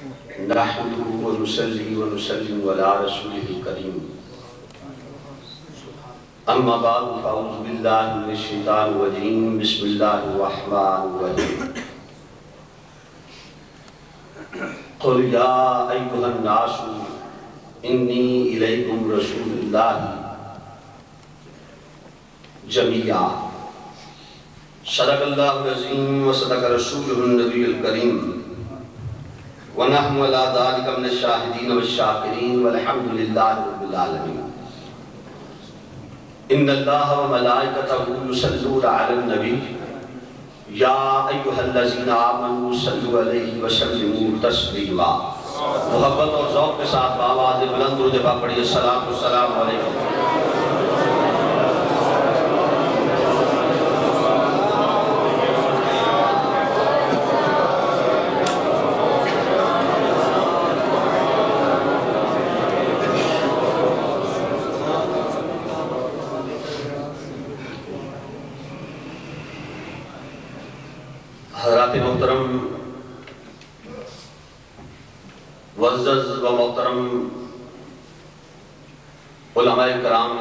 نحمده ونصلي ونسلم على رسوله الكريم اما بعد فاعوذ بالله من الشیطان الرجیم بسم اللہ الرحمن الرحیم قل یا ایها الناس انی الیکم رسول اللہ جمیعا صدق اللہ العظیم وصدق رسولہ النبی الکریم ونحن علی ذلک من الشاہدین والشاکرین والحمد للہ رب العالمین ان اللہ وملائکتہ یصلون علی النبی یا ایہا الذین آمنوا صلوا علیہ وسلموا تسلیما۔ محبت اور ذوق کے ساتھ آواز بلند درود پاک پڑھیے، السلام علیکم۔ حضرات محترم معزز و محترم علماء کرام،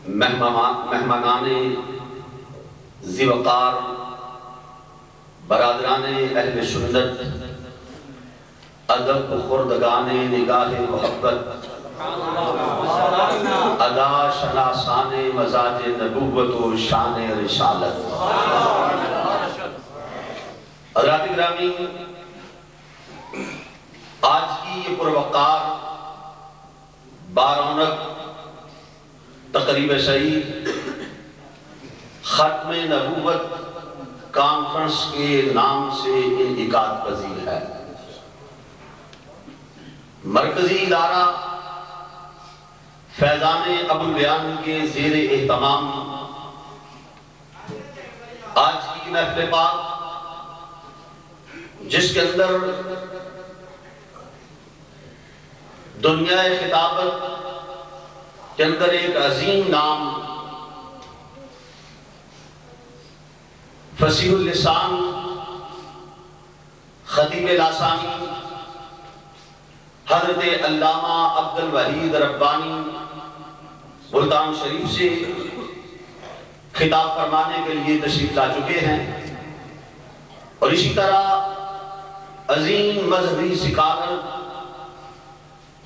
مہمانان ذی وقار، برادران اہل سنت، ادب خردگان نگاہ محبت، ادا شناسان مزاج نبوت و شان رسالت۔ حضرات گرامی، آج کی یہ پروقار بارونق تقریب سعید ختم نبوت کانفرنس کے نام سے انعقاد پذیر ہے۔ مرکزی ادارہ فیضان ابوالبیان کے زیر اہتمام آج کی محفل پاک، جس کے اندر دنیا خطابت کے اندر ایک عظیم نام، فصیح اللسان خطیب لاثانی حضرت علامہ عبدالوحید ربانی ملتان شریف سے خطاب فرمانے کے لیے تشریف لا چکے ہیں، اور اسی طرح عظیم مذہبی سکالر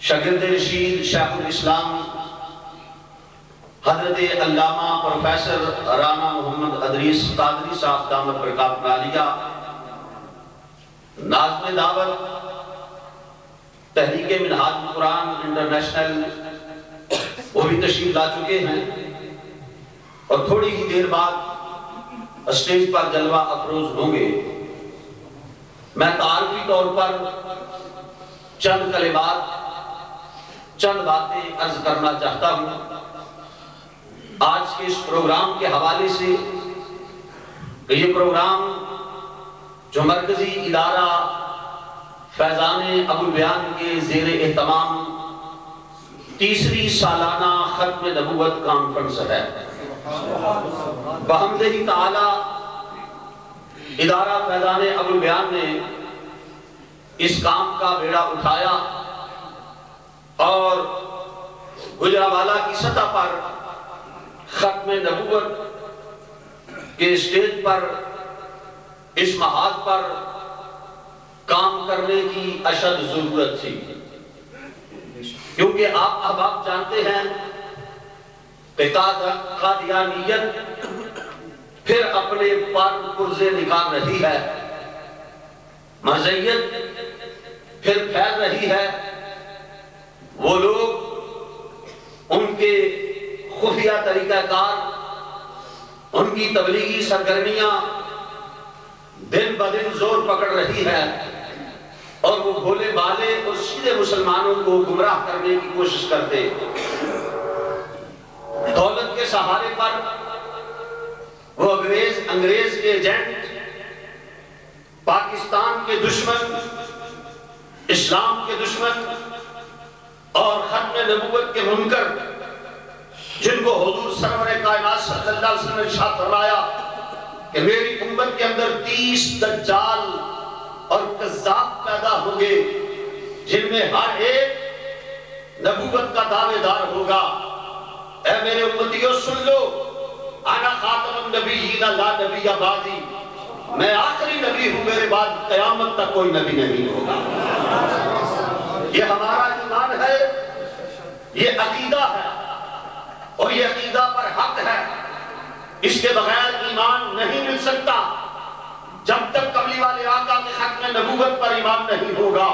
شاگرد رشید شیخ الاسلام حضرت علامہ پروفیسر رانا محمد ادریس قادری صاحب دامت برکاتہ عالیہ، ناظم دعوت تحریک منہاج القرآن انٹرنیشنل، وہ بھی تشریف لا چکے ہیں، اور تھوڑی ہی دیر بعد اسٹیج پر جلوہ افروز ہوں گے۔ میں تعارفی طور پر چند کلمات، چند باتیں عرض کرنا چاہتا ہوں آج کے اس پروگرام کے حوالے سے، کہ یہ پروگرام جو مرکزی ادارہ فیضان ابوالبیان کے زیر اہتمام تیسری سالانہ ختم نبوت کانفرنس ہے، بحمدہ تعالی ادارہ فیضان ابوالبیان نے اس کام کا بیڑا اٹھایا، اور گجرانوالہ کی سطح پر ختم نبوت کے اسٹیج پر اس محاذ پر کام کرنے کی اشد ضرورت تھی، کیونکہ آپ احباب جانتے ہیں کہ قادیانیت پھر اپنے پر پرزے نکال رہی ہے، مرزیت پھر پھیل رہی ہے۔ وہ لوگ، ان کے خفیہ طریقہ کار، ان کی تبلیغی سرگرمیاں دن بدن زور پکڑ رہی ہے، اور وہ بھولے بالے اور سیدھے مسلمانوں کو گمراہ کرنے کی کوشش کرتے۔ دولت کے سہارے پر وہ انگریز کے ایجنٹ، پاکستان کے دشمن، اسلام کے دشمن اور ختم نبوت کے منکر، جن کو حضور سرور کائنات صلی اللہ علیہ وسلم نے ارشاد فرمایا کہ میری امت کے اندر 30 دجال اور کذاب پیدا ہوں گے جن میں ہر ایک نبوت کا دعوے دار ہوگا۔ اے میرے امتیوں سن لو، انا خاتم النبیین لا نبی بعدی، میں آخری نبی ہوں، میرے بعد قیامت تک کوئی نبی نہیں ہوگا۔ یہ ہمارا ایمان ہے، یہ عقیدہ ہے، اور یہ عقیدہ پر حق ہے۔ اس کے بغیر ایمان نہیں مل سکتا جب تک قبلی والے آقا کے ختم نبوت پر ایمان نہیں ہوگا،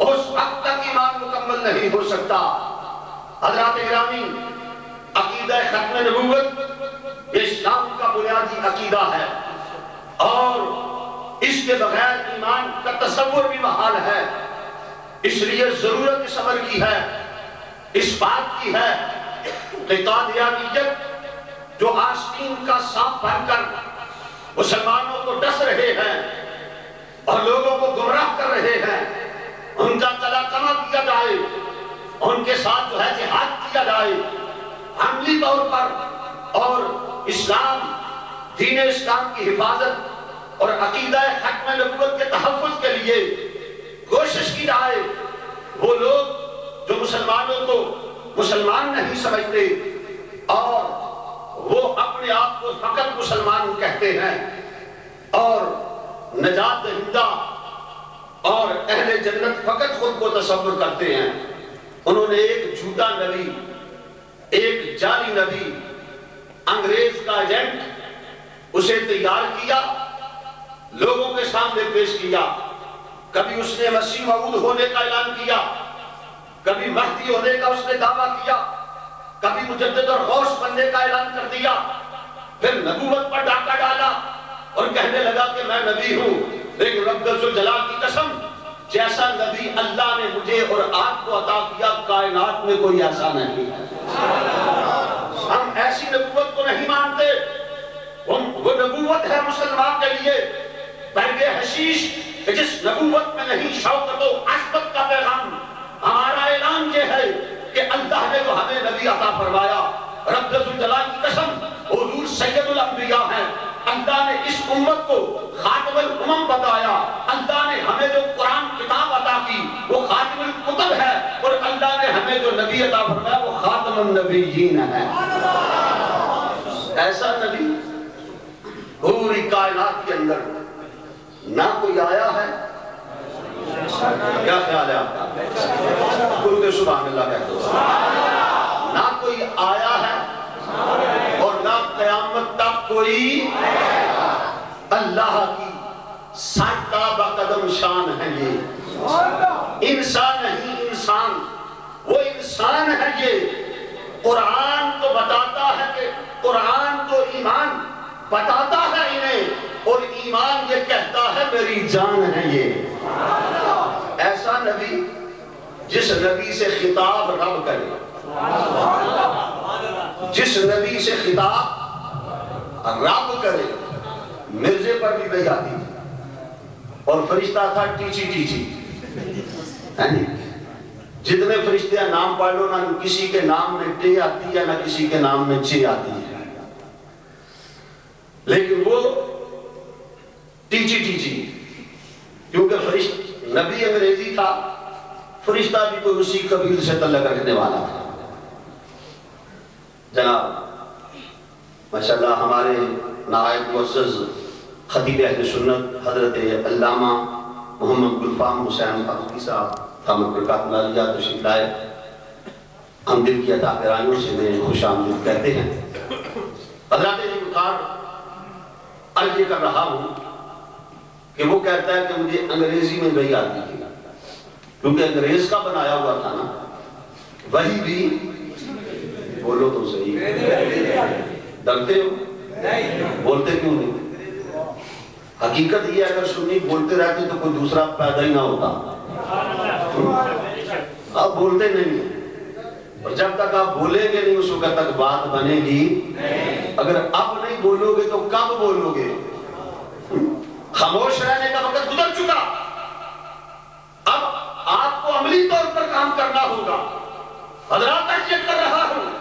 اس وقت تک ایمان مکمل نہیں ہو سکتا۔ حضرات گرامی، عقیدہ ختم نبوت یہ اسلام کا بنیادی عقیدہ ہے، اور اس کے بغیر ایمان کا تصور بھی محال ہے۔ اس لیے ضرورت اس امر کی ہے، اس بات کی ہے کہ قادیانیت جو آستین کا سانپ بن کر مسلمانوں کو ڈس رہے ہیں اور لوگوں کو گمراہ کر رہے ہیں، ان کا قلع کما کیا جائے، ان کے ساتھ جو ہے جہاد کیا جائے عملی طور پر، اور اسلام، دین اسلام کی حفاظت اور عقیدہ ختم نبوت کے تحفظ کے لیے کوشش کی جائے۔ وہ لوگ جو مسلمانوں کو مسلمان نہیں سمجھتے اور وہ اپنے آپ کو فقط مسلمان کہتے ہیں اور نجات دہندہ اور اہل جنت فقط خود کو تصور کرتے ہیں، انہوں نے ایک جھوٹا نبی، ایک جعلی نبی، انگریز کا ایجنٹ اسے تیار کیا، لوگوں کے سامنے پیش کیا۔ کبھی اس نے مسیح موعود ہونے کا اعلان کیا، کبھی مہدی ہونے کا اس نے دعویٰ کیا، کبھی مجدد اور غوث بننے کا اعلان کر دیا، پھر نبوت پر ڈاکہ ڈالا اور کہنے لگا کہ میں نبی ہوں، لیکن رب ذوالجلال کی قسم، جیسا نبی اللہ نے مجھے اور آپ کو عطا کیا کائنات میں کوئی ایسا نہیں ہے۔ ہم ایسی نبوت کو نہیں مانتے۔ وہ نبوت ہے مسلمان کے لیے برگ حشیش، جس نبوت میں نہیں شوکت و عظمت کا پیغام۔ ہمارا اعلان یہ ہے کہ اللہ نے جو ہمیں نبی عطا فرمایا، رب ذوالجلال کی قسم حضور سید الانبیاء ہیں، اللہ نے اس امت کو خاتم الامم بتایا، اللہ نے ہمیں جو قرآن کتاب عطا کی وہ خاتم الکتب ہے، اور اللہ نے ہمیں جو نبی عطا فرمایا وہ خاتم النبیین ہے۔ ایسا نبی پوری کائنات کے اندر نہ کوئی آیا ہے۔ کیا خیال ہے آپ کا؟ قل کے سبحان اللہ کہتے ہو۔ نہ کوئی آیا ہے اور نہ قیامت تک کوئی۔ اللہ کی ساتابہ قدم شان ہے یہ، انسان نہیں انسان، وہ انسان ہے یہ۔ قرآن تو بتاتا ہے کہ قرآن تو ایمان بتاتا ہے انہیں، اور ایمان یہ کہتا ہے میری جان ہے یہ۔ ایسا نبی جس نبی سے خطاب رب کرے، جس نبی سے خطاب رب کرے۔ مرزے پر بھی بھئی آتی تھی اور فرشتہ تھا ٹیچی ٹیچی، جتنے فرشتے نام پڑھ لو نہ کسی کے نام میں ٹے آتی ہے نہ کسی کے نام میں چے آتی ہے، لیکن وہ ٹیچی ٹیچی، کیونکہ نبی انگریزی تھا، فرشتہ بھی کوئی اسی قبیل سے تعلق رکھنے والا تھا۔ جناب ماشاءاللہ ہمارے نائب معزز خطیب اہل سنت حضرت علامہ محمد گلفام حسین فاروقی صاحب دامت برکاتہ العالیہ تشریف لائے، ہم دل کی عطا گرائیوں سے میں خوش آمدید کہتے ہیں۔ حضرات جی بخار عرض یہ کر رہا ہوں کہ وہ کہتا ہے کہ مجھے انگریزی میں وہی آتی تھی، کیونکہ انگریز کا بنایا ہوا تھا نا، وہی بھی بولو تو صحیح، ڈرتے ہو؟ بولتے کیوں نہیں؟ حقیقت یہ اگر سنی بولتے رہتے تو کوئی دوسرا پیدا ہی نہ ہوتا۔ آپ بولتے نہیں، اور جب تک آپ بولیں گے نہیں اس وقت تک بات بنے گی۔ اگر اب نہیں بولو گے تو کب بولو گے؟ خاموش رہنے کا وقت گزر چکا، اب آپ کو عملی طور پر کام کرنا ہوگا۔ حضرات یہ کر رہا ہوں